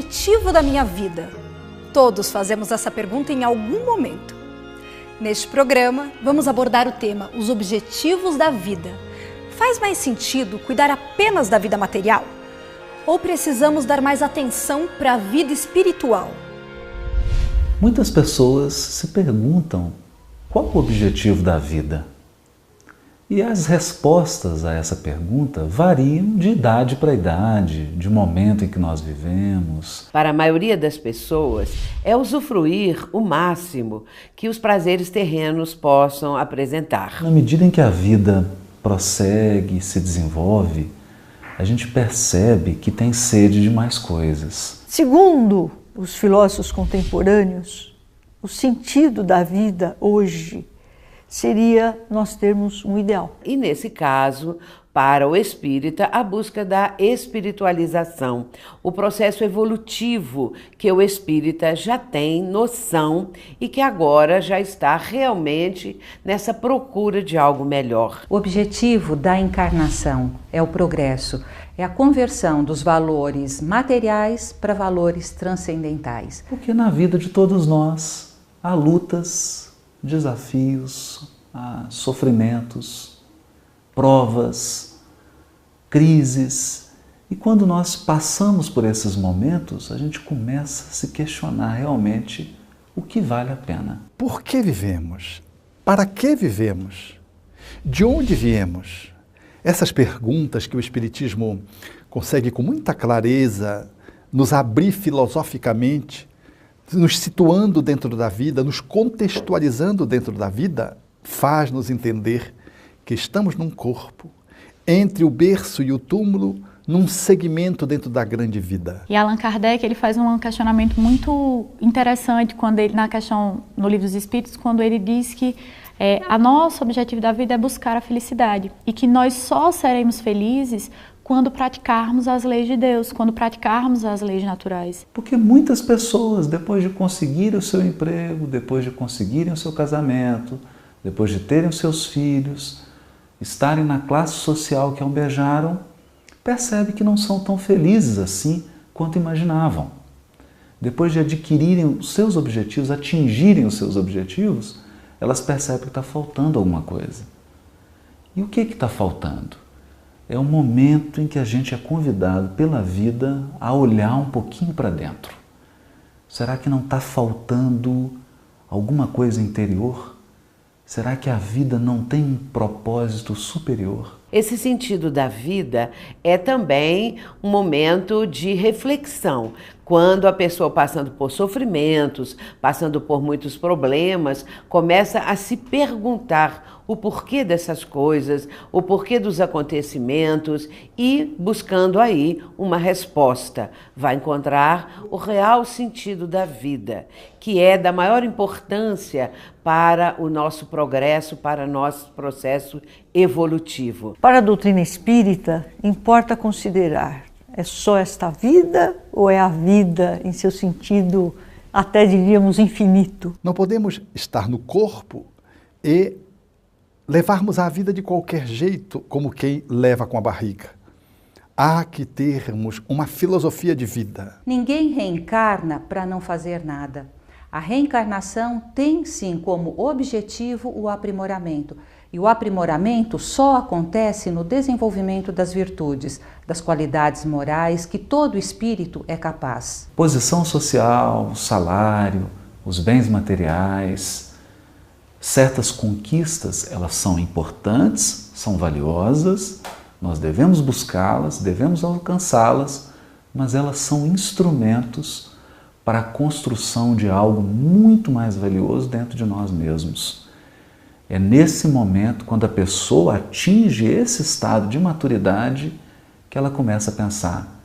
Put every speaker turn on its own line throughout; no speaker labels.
objetivo da minha vida? Todos fazemos essa pergunta em algum momento. Neste programa, vamos abordar o tema Os Objetivos da Vida. Faz mais sentido cuidar apenas da vida material? Ou precisamos dar mais atenção para a vida espiritual?
Muitas pessoas se perguntam qual o objetivo da vida? E as respostas a essa pergunta variam de idade para idade, de momento em que nós vivemos.
Para a maioria das pessoas, é usufruir o máximo que os prazeres terrenos possam apresentar.
Na medida em que a vida prossegue, se desenvolve, a gente percebe que tem sede de mais coisas.
Segundo os filósofos contemporâneos, o sentido da vida hoje seria nós termos um ideal.
E nesse caso, para o espírita, a busca da espiritualização, o processo evolutivo que o espírita já tem noção e que agora já está realmente nessa procura de algo melhor.
O objetivo da encarnação é o progresso, é a conversão dos valores materiais para valores transcendentais.
Porque na vida de todos nós há lutas, desafios, sofrimentos, provas, crises. E quando nós passamos por esses momentos, a gente começa a se questionar realmente o que vale a pena.
Por que vivemos? Para que vivemos? De onde viemos? Essas perguntas que o Espiritismo consegue com muita clareza nos abrir filosoficamente, nos situando dentro da vida, nos contextualizando dentro da vida, faz-nos entender que estamos num corpo, entre o berço e o túmulo, num segmento dentro da grande vida.
E Allan Kardec, ele faz um questionamento muito interessante quando ele, no Livro dos Espíritos, quando ele diz que a nosso objetivo da vida é buscar a felicidade e que nós só seremos felizes quando praticarmos as leis de Deus, quando praticarmos as leis naturais.
Porque muitas pessoas, depois de conseguirem o seu emprego, depois de conseguirem o seu casamento, depois de terem os seus filhos, estarem na classe social que almejaram, percebem que não são tão felizes assim quanto imaginavam. Depois de adquirirem os seus objetivos, atingirem os seus objetivos, elas percebem que está faltando alguma coisa. E o que está faltando? É o momento em que a gente é convidado pela vida a olhar um pouquinho para dentro. Será que não está faltando alguma coisa interior? Será que a vida não tem um propósito superior?
Esse sentido da vida é também um momento de reflexão. Quando a pessoa passando por sofrimentos, passando por muitos problemas, começa a se perguntar o porquê dessas coisas, o porquê dos acontecimentos e buscando aí uma resposta. Vai encontrar o real sentido da vida, que é da maior importância para o nosso progresso, para o nosso processo evolutivo.
Para a doutrina espírita, importa considerar: é só esta vida ou é a vida em seu sentido, até diríamos, infinito?
Não podemos estar no corpo e levarmos a vida de qualquer jeito, como quem leva com a barriga. Há que termos uma filosofia de vida.
Ninguém reencarna para não fazer nada. A reencarnação tem sim como objetivo o aprimoramento. E o aprimoramento só acontece no desenvolvimento das virtudes, das qualidades morais que todo espírito é capaz.
Posição social, salário, os bens materiais, certas conquistas, elas são importantes, são valiosas, nós devemos buscá-las, devemos alcançá-las, mas elas são instrumentos para a construção de algo muito mais valioso dentro de nós mesmos. É nesse momento, quando a pessoa atinge esse estado de maturidade, que ela começa a pensar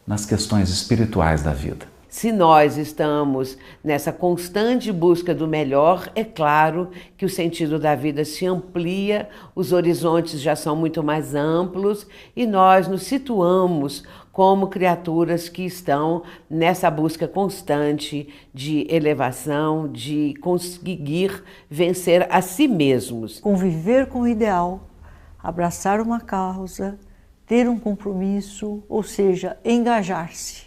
nas questões espirituais da vida.
Se nós estamos nessa constante busca do melhor, é claro que o sentido da vida se amplia, os horizontes já são muito mais amplos e nós nos situamos como criaturas que estão nessa busca constante de elevação, de conseguir vencer a si mesmos.
Conviver com o ideal, abraçar uma causa, ter um compromisso, ou seja, engajar-se.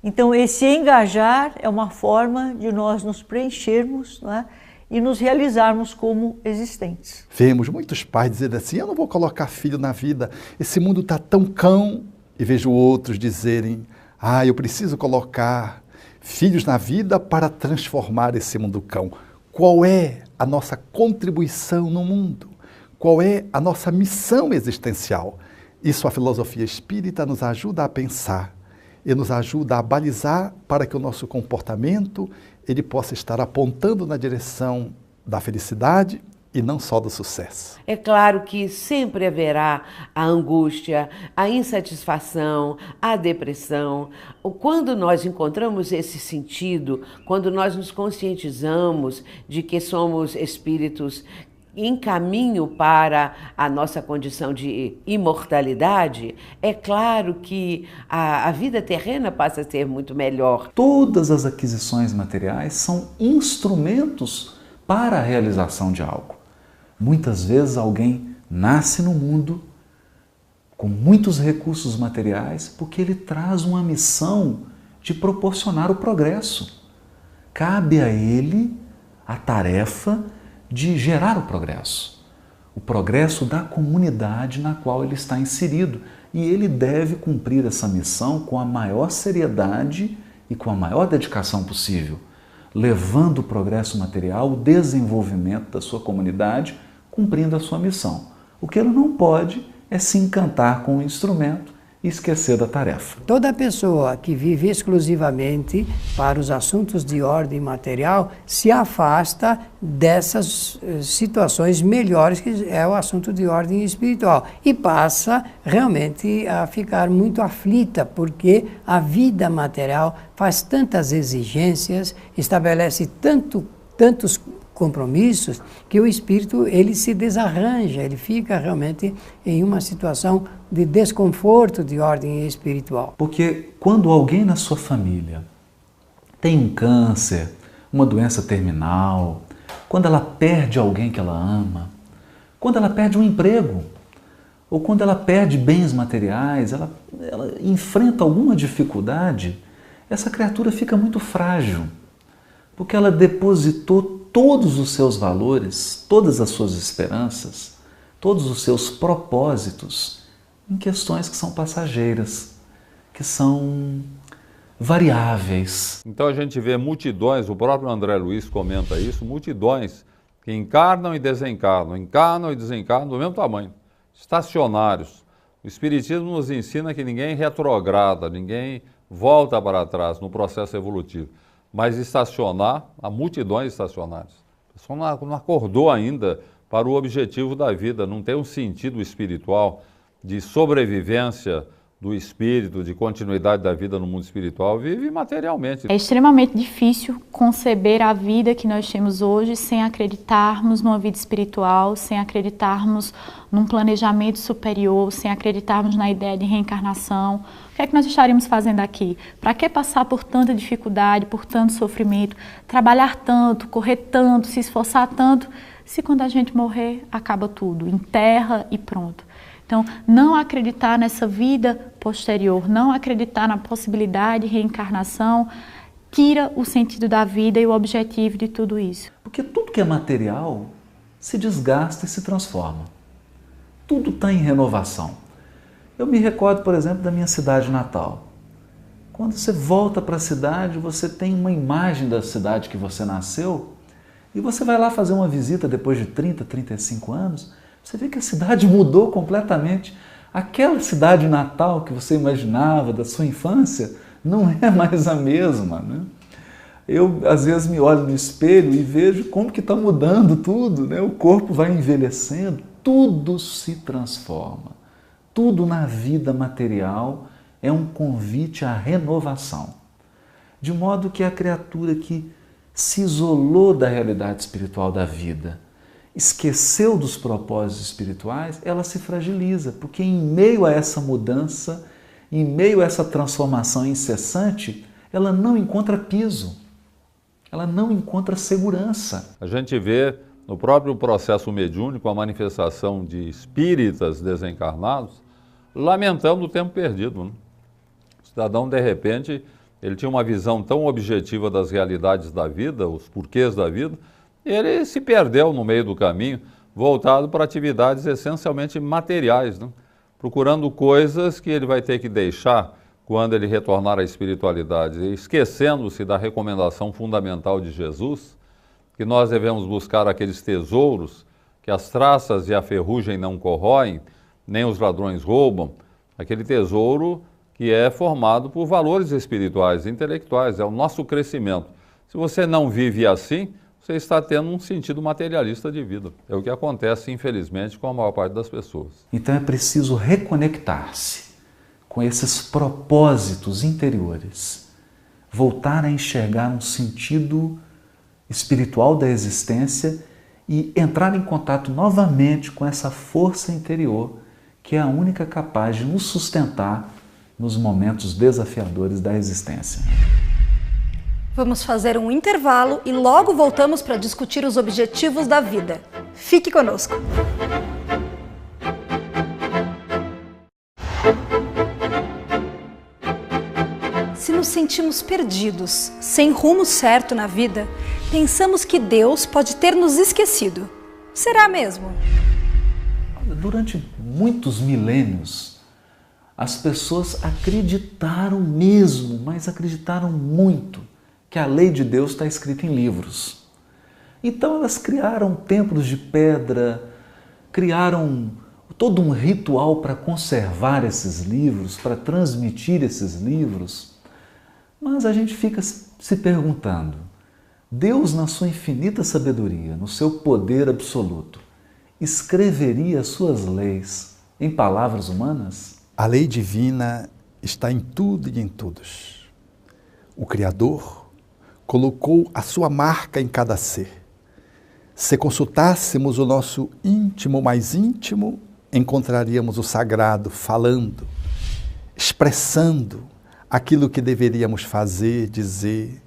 Então, esse engajar é uma forma de nós nos preenchermos, não é? E nos realizarmos como existentes.
Vemos muitos pais dizendo assim, eu não vou colocar filho na vida, esse mundo está tão cão. E vejo outros dizerem, eu preciso colocar filhos na vida para transformar esse mundo cão. Qual é a nossa contribuição no mundo? Qual é a nossa missão existencial? Isso a filosofia espírita nos ajuda a pensar e nos ajuda a balizar para que o nosso comportamento ele possa estar apontando na direção da felicidade e não só do sucesso.
É claro que sempre haverá a angústia, a insatisfação, a depressão. Quando nós encontramos esse sentido, quando nós nos conscientizamos de que somos espíritos em caminho para a nossa condição de imortalidade, é claro que a vida terrena passa a ser muito melhor.
Todas as aquisições materiais são instrumentos para a realização de algo. Muitas vezes alguém nasce no mundo com muitos recursos materiais porque ele traz uma missão de proporcionar o progresso. Cabe a ele a tarefa de gerar o progresso da comunidade na qual ele está inserido. E ele deve cumprir essa missão com a maior seriedade e com a maior dedicação possível, levando o progresso material, o desenvolvimento da sua comunidade, cumprindo a sua missão. O que ele não pode é se encantar com o instrumento e esquecer da tarefa.
Toda pessoa que vive exclusivamente para os assuntos de ordem material se afasta dessas situações melhores que é o assunto de ordem espiritual e passa realmente a ficar muito aflita porque a vida material faz tantas exigências, estabelece tantos compromissos que o espírito ele se desarranja, ele fica realmente em uma situação de desconforto de ordem espiritual.
Porque quando alguém na sua família tem um câncer, uma doença terminal, quando ela perde alguém que ela ama, quando ela perde um emprego, ou quando ela perde bens materiais, ela enfrenta alguma dificuldade, essa criatura fica muito frágil, porque ela depositou todos os seus valores, todas as suas esperanças, todos os seus propósitos em questões que são passageiras, que são variáveis.
Então a gente vê multidões, o próprio André Luiz comenta isso, multidões que encarnam e desencarnam do mesmo tamanho, estacionários. O Espiritismo nos ensina que ninguém retrograda, ninguém volta para trás no processo evolutivo. Mas estacionar, há multidões estacionárias. A pessoa não acordou ainda para o objetivo da vida, não tem um sentido espiritual de sobrevivência do espírito, de continuidade da vida no mundo espiritual, vive materialmente.
É extremamente difícil conceber a vida que nós temos hoje sem acreditarmos numa vida espiritual, sem acreditarmos num planejamento superior, sem acreditarmos na ideia de reencarnação. O que é que nós estaríamos fazendo aqui? Para que passar por tanta dificuldade, por tanto sofrimento, trabalhar tanto, correr tanto, se esforçar tanto, se quando a gente morrer, acaba tudo, enterra e pronto. Então, não acreditar nessa vida posterior, não acreditar na possibilidade de reencarnação, tira o sentido da vida e o objetivo de tudo isso.
Porque tudo que é material se desgasta e se transforma. Tudo está em renovação. Eu me recordo, por exemplo, da minha cidade natal. Quando você volta para a cidade, você tem uma imagem da cidade que você nasceu e você vai lá fazer uma visita depois de 30, 35 anos, você vê que a cidade mudou completamente. Aquela cidade natal que você imaginava da sua infância não é mais a mesma, né? Eu, às vezes, me olho no espelho e vejo como que está mudando tudo, né? O corpo vai envelhecendo, tudo se transforma. Tudo na vida material é um convite à renovação. De modo que a criatura que se isolou da realidade espiritual da vida, esqueceu dos propósitos espirituais, ela se fragiliza, porque em meio a essa mudança, em meio a essa transformação incessante, ela não encontra piso, ela não encontra segurança.
A gente vê no próprio processo mediúnico a manifestação de espíritas desencarnados lamentando o tempo perdido, né? O cidadão, de repente, ele tinha uma visão tão objetiva das realidades da vida, os porquês da vida, e ele se perdeu no meio do caminho, voltado para atividades essencialmente materiais, né? Procurando coisas que ele vai ter que deixar quando ele retornar à espiritualidade, esquecendo-se da recomendação fundamental de Jesus, que nós devemos buscar aqueles tesouros que as traças e a ferrugem não corroem, nem os ladrões roubam, aquele tesouro que é formado por valores espirituais, intelectuais, é o nosso crescimento. Se você não vive assim, você está tendo um sentido materialista de vida. É o que acontece, infelizmente, com a maior parte das pessoas.
Então é preciso reconectar-se com esses propósitos interiores, voltar a enxergar um sentido espiritual da existência e entrar em contato novamente com essa força interior que é a única capaz de nos sustentar nos momentos desafiadores da existência.
Vamos fazer um intervalo e logo voltamos para discutir os objetivos da vida. Fique conosco! Se nos sentimos perdidos, sem rumo certo na vida, pensamos que Deus pode ter nos esquecido. Será mesmo?
Durante muitos milênios, as pessoas acreditaram mesmo, mas acreditaram muito, que a lei de Deus está escrita em livros. Então elas criaram templos de pedra, criaram todo um ritual para conservar esses livros, para transmitir esses livros. Mas a gente fica se perguntando, Deus, na sua infinita sabedoria, no seu poder absoluto, escreveria as suas leis em palavras humanas?
A lei divina está em tudo e em todos. O Criador colocou a sua marca em cada ser. Se consultássemos o nosso íntimo mais íntimo, encontraríamos o sagrado falando, expressando aquilo que deveríamos fazer, dizer,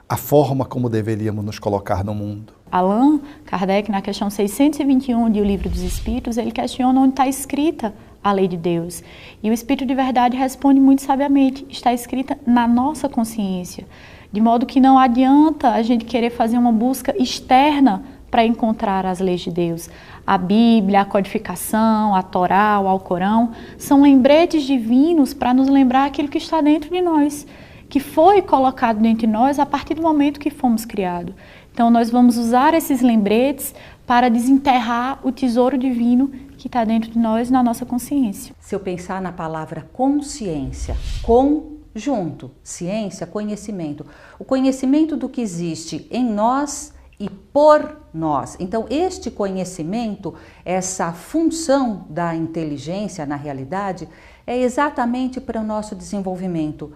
a forma como deveríamos nos colocar no mundo.
Allan Kardec, na questão 621 de O Livro dos Espíritos, ele questiona onde está escrita a lei de Deus. E o Espírito de Verdade responde muito sabiamente, está escrita na nossa consciência. De modo que não adianta a gente querer fazer uma busca externa para encontrar as leis de Deus. A Bíblia, a codificação, a Torá, o Alcorão, são lembretes divinos para nos lembrar aquilo que está dentro de nós, que foi colocado dentro de nós a partir do momento que fomos criados. Então nós vamos usar esses lembretes para desenterrar o tesouro divino que está dentro de nós, na nossa consciência.
Se eu pensar na palavra consciência, junto, ciência, conhecimento. O conhecimento do que existe em nós e por nós. Então, este conhecimento, essa função da inteligência na realidade, é exatamente para o nosso desenvolvimento.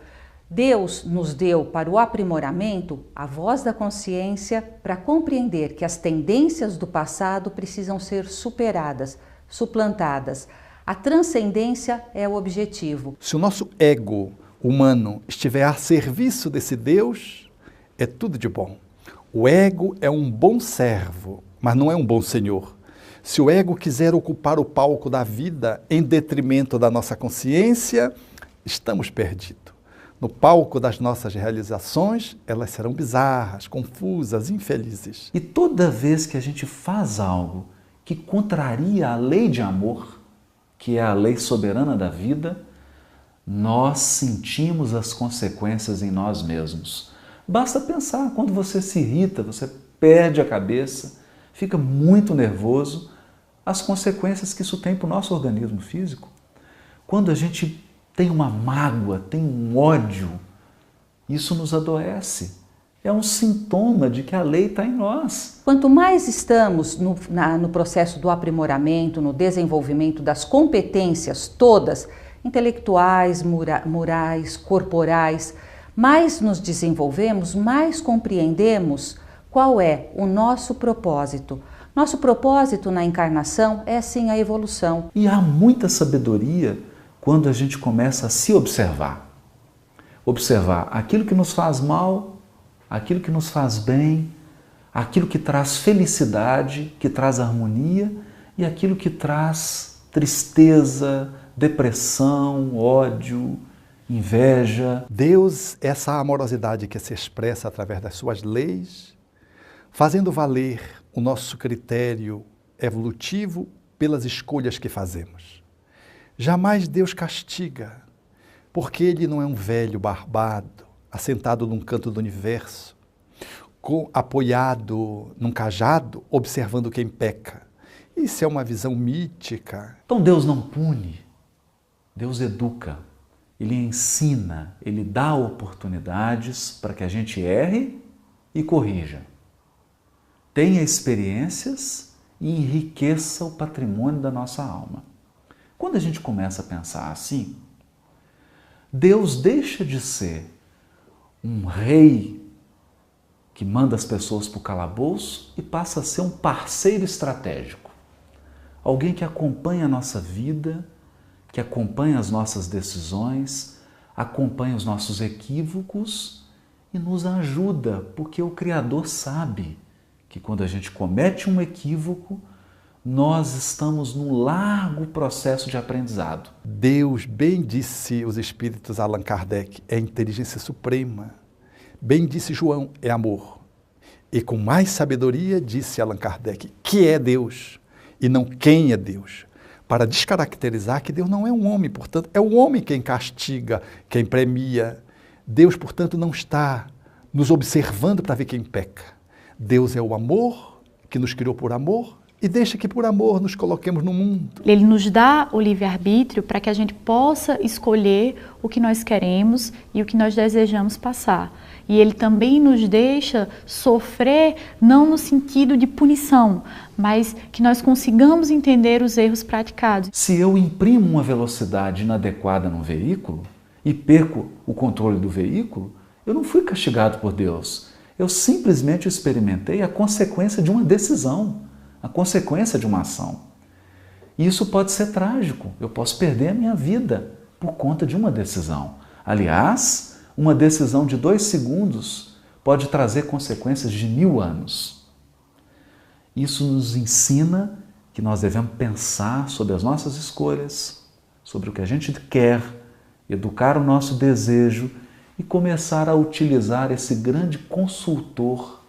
Deus nos deu para o aprimoramento a voz da consciência para compreender que as tendências do passado precisam ser superadas, suplantadas. A transcendência é o objetivo.
Se o nosso ego humano estiver a serviço desse Deus, é tudo de bom. O ego é um bom servo, mas não é um bom senhor. Se o ego quiser ocupar o palco da vida em detrimento da nossa consciência, estamos perdidos. No palco das nossas realizações, elas serão bizarras, confusas, infelizes.
E toda vez que a gente faz algo que contraria a lei de amor, que é a lei soberana da vida, nós sentimos as consequências em nós mesmos. Basta pensar, quando você se irrita, você perde a cabeça, fica muito nervoso, as consequências que isso tem para o nosso organismo físico. Quando a gente tem uma mágoa, tem um ódio, isso nos adoece. É um sintoma de que a lei está em nós.
Quanto mais estamos no processo do aprimoramento, no desenvolvimento das competências todas, intelectuais, morais, corporais, mais nos desenvolvemos, mais compreendemos qual é o nosso propósito. Nosso propósito na encarnação é sim a evolução.
E há muita sabedoria quando a gente começa a se observar. Observar aquilo que nos faz mal, aquilo que nos faz bem, aquilo que traz felicidade, que traz harmonia e aquilo que traz tristeza, depressão, ódio, inveja.
Deus é essa amorosidade que se expressa através das suas leis, fazendo valer o nosso critério evolutivo pelas escolhas que fazemos. Jamais Deus castiga, porque Ele não é um velho barbado, assentado num canto do universo, apoiado num cajado, observando quem peca. Isso é uma visão mítica.
Então Deus não pune, Deus educa, Ele ensina, Ele dá oportunidades para que a gente erre e corrija. Tenha experiências e enriqueça o patrimônio da nossa alma. Quando a gente começa a pensar assim, Deus deixa de ser um rei que manda as pessoas para o calabouço e passa a ser um parceiro estratégico. Alguém que acompanha a nossa vida, que acompanha as nossas decisões, acompanha os nossos equívocos e nos ajuda, porque o Criador sabe que quando a gente comete um equívoco, nós estamos num largo processo de aprendizado.
Deus, bem disse os espíritos Allan Kardec, é inteligência suprema. Bem disse João, é amor. E com mais sabedoria disse Allan Kardec, que é Deus e não quem é Deus. Para descaracterizar que Deus não é um homem, portanto, é o homem quem castiga, quem premia. Deus, portanto, não está nos observando para ver quem peca. Deus é o amor, que nos criou por amor, e deixa que por amor nos coloquemos no mundo.
Ele nos dá o livre-arbítrio para que a gente possa escolher o que nós queremos e o que nós desejamos passar. E Ele também nos deixa sofrer, não no sentido de punição, mas que nós consigamos entender os erros praticados.
Se eu imprimo uma velocidade inadequada num veículo e perco o controle do veículo, eu não fui castigado por Deus. Eu simplesmente experimentei a consequência de uma decisão, a consequência de uma ação. E isso pode ser trágico. Eu posso perder a minha vida por conta de uma decisão. Aliás, uma decisão de 2 segundos pode trazer consequências de 1000 anos. Isso nos ensina que nós devemos pensar sobre as nossas escolhas, sobre o que a gente quer, educar o nosso desejo e começar a utilizar esse grande consultor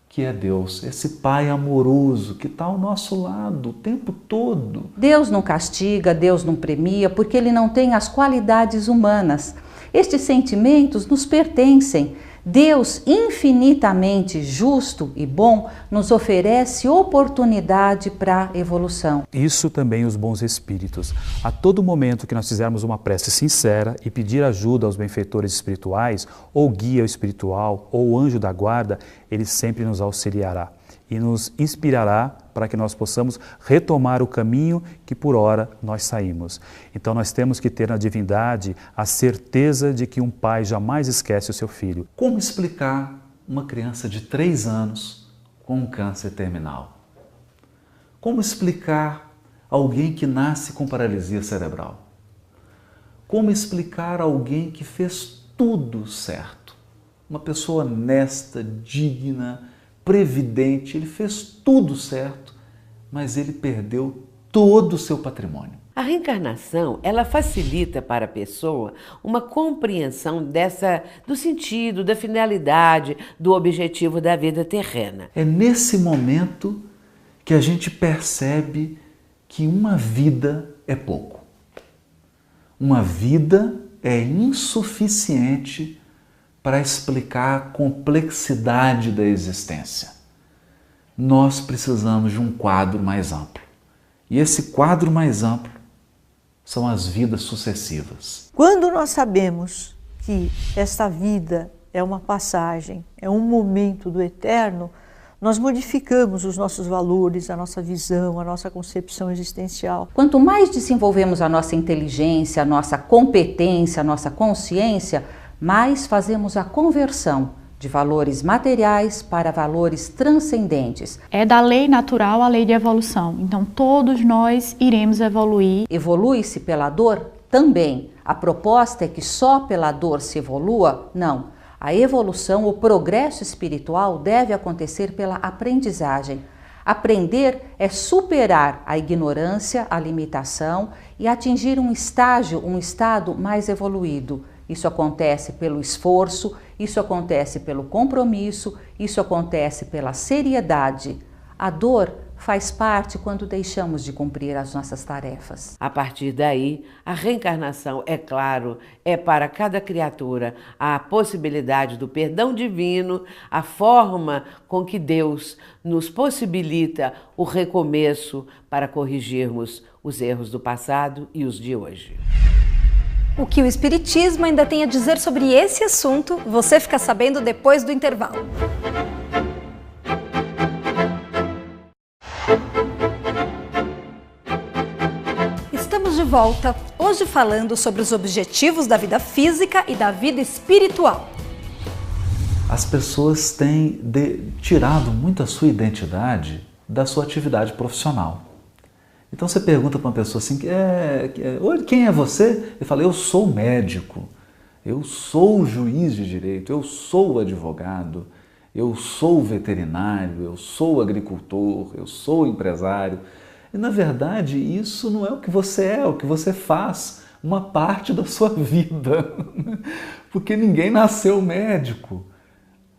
que é Deus, esse Pai amoroso que está ao nosso lado o tempo todo.
Deus não castiga, Deus não premia, porque Ele não tem as qualidades humanas. Estes sentimentos nos pertencem. Deus, infinitamente justo e bom, nos oferece oportunidade para a evolução.
Isso também os bons espíritos. A todo momento que nós fizermos uma prece sincera e pedir ajuda aos benfeitores espirituais, ou guia espiritual, ou anjo da guarda, ele sempre nos auxiliará e nos inspirará para que nós possamos retomar o caminho que por ora nós saímos. Então nós temos que ter na divindade a certeza de que um pai jamais esquece o seu filho.
Como explicar uma criança de 3 anos com um câncer terminal? Como explicar alguém que nasce com paralisia cerebral? Como explicar alguém que fez tudo certo? Uma pessoa honesta, digna, previdente, ele fez tudo certo, mas ele perdeu todo o seu patrimônio.
A reencarnação, ela facilita para a pessoa uma compreensão do sentido, da finalidade, do objetivo da vida terrena.
É nesse momento que a gente percebe que uma vida é pouco. Uma vida é insuficiente para explicar a complexidade da existência. Nós precisamos de um quadro mais amplo. E esse quadro mais amplo são as vidas sucessivas.
Quando nós sabemos que esta vida é uma passagem, é um momento do eterno, nós modificamos os nossos valores, a nossa visão, a nossa concepção existencial.
Quanto mais desenvolvemos a nossa inteligência, a nossa competência, a nossa consciência, mais fazemos a conversão de valores materiais para valores transcendentes.
É da lei natural a lei de evolução. Então todos nós iremos evoluir.
Evolui-se pela dor? Também. A proposta é que só pela dor se evolua? Não. A evolução, o progresso espiritual deve acontecer pela aprendizagem. Aprender é superar a ignorância, a limitação e atingir um estado mais evoluído. Isso acontece pelo esforço, isso acontece pelo compromisso, isso acontece pela seriedade. A dor faz parte quando deixamos de cumprir as nossas tarefas.
A partir daí, a reencarnação, é claro, é para cada criatura a possibilidade do perdão divino, a forma com que Deus nos possibilita o recomeço para corrigirmos os erros do passado e os de hoje.
O que o Espiritismo ainda tem a dizer sobre esse assunto, você fica sabendo depois do intervalo. Estamos de volta, hoje falando sobre os objetivos da vida física e da vida espiritual.
As pessoas têm tirado muito a sua identidade da sua atividade profissional. Então você pergunta para uma pessoa assim, quem é você? Ele fala, eu sou médico, eu sou juiz de direito, eu sou advogado, eu sou veterinário, eu sou agricultor, eu sou empresário. E na verdade isso não é o que você é o que você faz, uma parte da sua vida. Porque ninguém nasceu médico.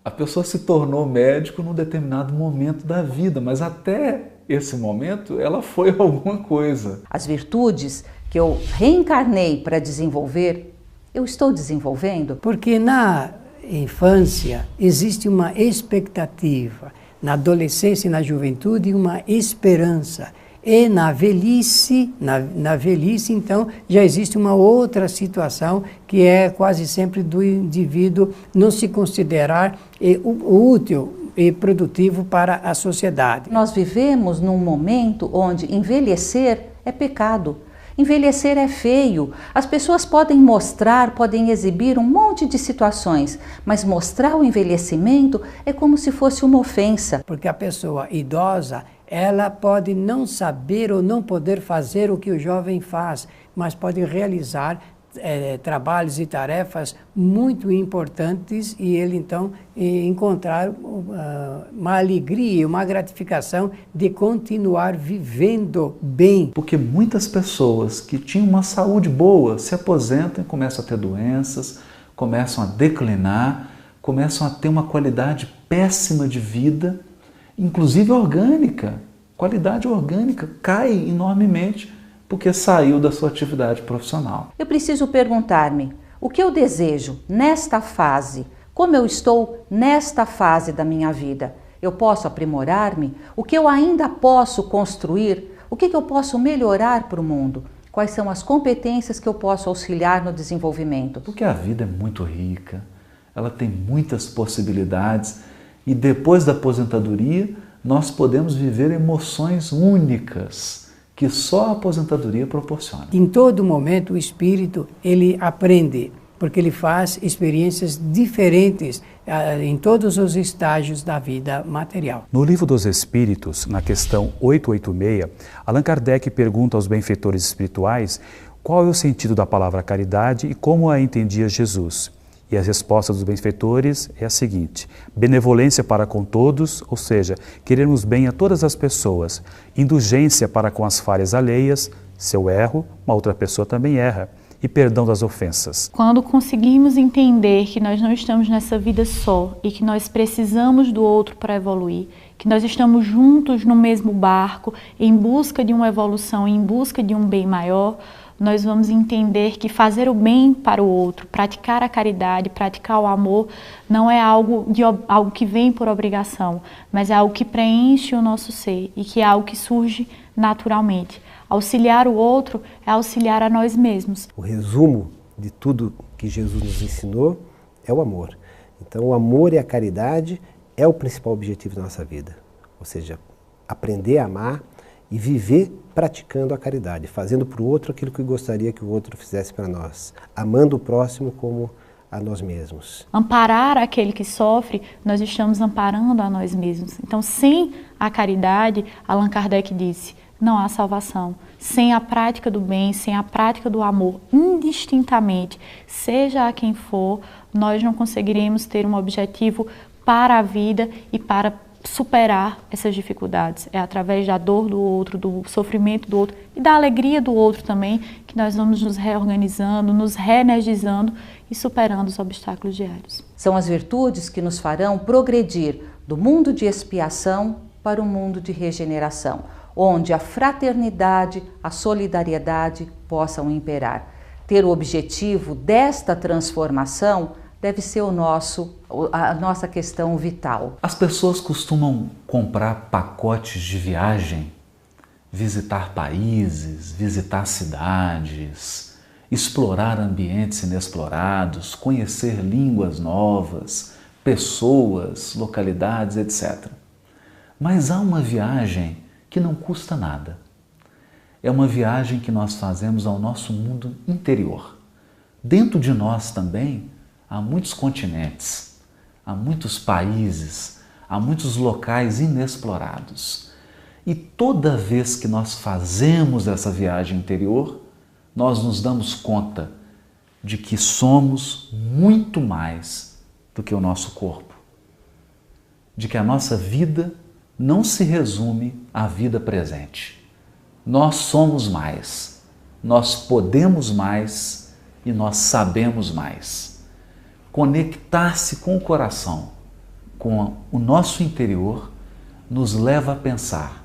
A pessoa se tornou médico num determinado momento da vida, mas até esse momento ela foi alguma coisa.
As virtudes que eu reencarnei para desenvolver, eu estou desenvolvendo?
Porque na infância existe uma expectativa, na adolescência e na juventude uma esperança. E na velhice, então, já existe uma outra situação que é quase sempre do indivíduo não se considerar útil e produtivo para a sociedade.
Nós vivemos num momento onde envelhecer é pecado. Envelhecer é feio. As pessoas podem mostrar, podem exibir um monte de situações, mas mostrar o envelhecimento é como se fosse uma ofensa.
Porque a pessoa idosa, ela pode não saber ou não poder fazer o que o jovem faz, mas pode realizar trabalhos e tarefas muito importantes e ele então encontrar uma alegria, uma gratificação de continuar vivendo bem.
Porque muitas pessoas que tinham uma saúde boa se aposentam e começam a ter doenças, começam a declinar, começam a ter uma qualidade péssima de vida, inclusive orgânica. Qualidade orgânica cai enormemente porque saiu da sua atividade profissional.
Eu preciso perguntar-me, o que eu desejo nesta fase? Como eu estou nesta fase da minha vida? Eu posso aprimorar-me? O que eu ainda posso construir? O que eu posso melhorar para o mundo? Quais são as competências que eu posso auxiliar no desenvolvimento?
Porque a vida é muito rica, ela tem muitas possibilidades e depois da aposentadoria nós podemos viver emoções únicas que só a aposentadoria proporciona.
Em todo momento o espírito ele aprende, porque ele faz experiências diferentes em todos os estágios da vida material.
No Livro dos Espíritos, na questão 886, Allan Kardec pergunta aos benfeitores espirituais qual é o sentido da palavra caridade e como a entendia Jesus. E a resposta dos benfeitores é a seguinte: benevolência para com todos, ou seja, querermos bem a todas as pessoas, indulgência para com as falhas alheias, se eu erro, uma outra pessoa também erra, e perdão das ofensas.
Quando conseguimos entender que nós não estamos nessa vida só e que nós precisamos do outro para evoluir, que nós estamos juntos no mesmo barco, em busca de uma evolução, em busca de um bem maior, nós vamos entender que fazer o bem para o outro, praticar a caridade, praticar o amor, não é algo que vem por obrigação, mas é algo que preenche o nosso ser e que é algo que surge naturalmente. Auxiliar o outro é auxiliar a nós mesmos.
O resumo de tudo que Jesus nos ensinou é o amor. Então o amor e a caridade é o principal objetivo da nossa vida. Ou seja, aprender a amar e viver praticando a caridade, fazendo para o outro aquilo que gostaria que o outro fizesse para nós, amando o próximo como a nós mesmos.
Amparar aquele que sofre, nós estamos amparando a nós mesmos. Então, sem a caridade, Allan Kardec disse, não há salvação. Sem a prática do bem, sem a prática do amor, indistintamente, seja a quem for, nós não conseguiremos ter um objetivo para a vida e para superar essas dificuldades. É através da dor do outro, do sofrimento do outro e da alegria do outro também que nós vamos nos reorganizando, nos reenergizando e superando os obstáculos diários.
São as virtudes que nos farão progredir do mundo de expiação para o mundo de regeneração, onde a fraternidade, a solidariedade possam imperar. Ter o objetivo desta transformação deve ser a nossa questão vital.
As pessoas costumam comprar pacotes de viagem, visitar países, visitar cidades, explorar ambientes inexplorados, conhecer línguas novas, pessoas, localidades, etc. Mas há uma viagem que não custa nada. É uma viagem que nós fazemos ao nosso mundo interior. Dentro de nós também há muitos continentes, há muitos países, há muitos locais inexplorados. E toda vez que nós fazemos essa viagem interior, nós nos damos conta de que somos muito mais do que o nosso corpo. De que a nossa vida não se resume à vida presente. Nós somos mais, nós podemos mais e nós sabemos mais. Conectar-se com o coração, com o nosso interior, nos leva a pensar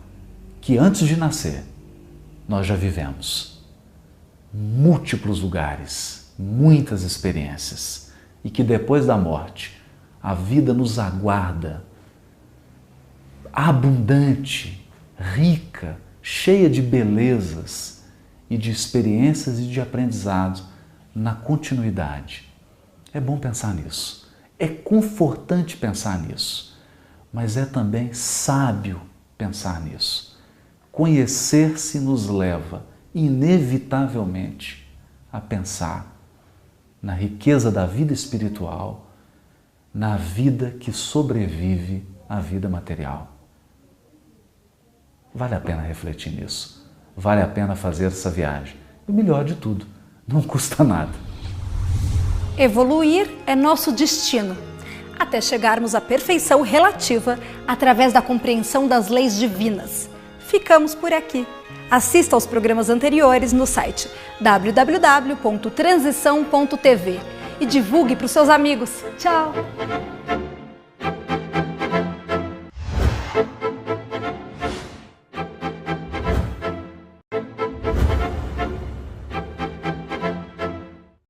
que antes de nascer, nós já vivemos múltiplos lugares, muitas experiências, e que depois da morte, a vida nos aguarda abundante, rica, cheia de belezas e de experiências e de aprendizado na continuidade. É bom pensar nisso, é confortante pensar nisso, mas é também sábio pensar nisso. Conhecer-se nos leva, inevitavelmente, a pensar na riqueza da vida espiritual, na vida que sobrevive à vida material. Vale a pena refletir nisso, vale a pena fazer essa viagem. E o melhor de tudo, não custa nada.
Evoluir é nosso destino, até chegarmos à perfeição relativa através da compreensão das leis divinas. Ficamos por aqui. Assista aos programas anteriores no site www.transição.tv e divulgue para os seus amigos. Tchau!